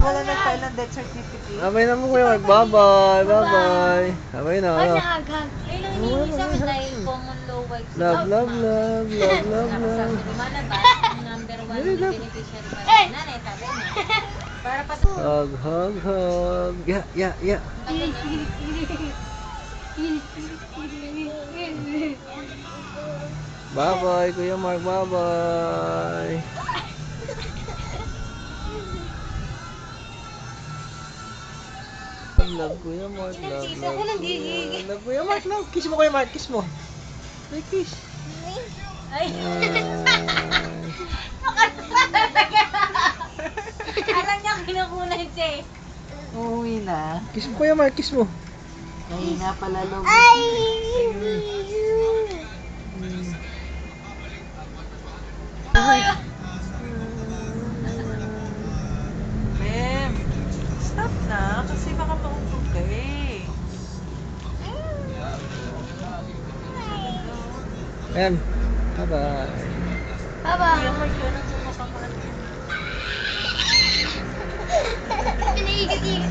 Wala nag-file ng death certificate. Abay na mo Kuya Mark. Bye-bye. Bye-bye. Abay na. Ay, nahagag. Ay, lang iniuwi sa amin dahil common law wives. Love, love, love, love, love, Tapos love. sabi ni Manabas, ang number 1 beneficiary pa rin nanay, tatay na. Para pa Hug, hug, hug. Yeah, yeah, yeah. Bye-bye, Kuya Mark. Bye-bye. Love, Kuya Mark. Love, love, Kuya. Love, Kuya Mark. Love. Kiss mo, Kuya Mark. Kiss mo. Ay, kiss. Ay. Alam niya kinukunan siya eh. Uuwi na. Kiss mo, Kuya Mark. Kiss mo. Ay, nga pala loob. Bem, stop na. Kasi baka mautog ka eh. Ayan. Bye-bye. Bye-bye. Yung mag-yun ang sumapakalan. Pinaigat-igat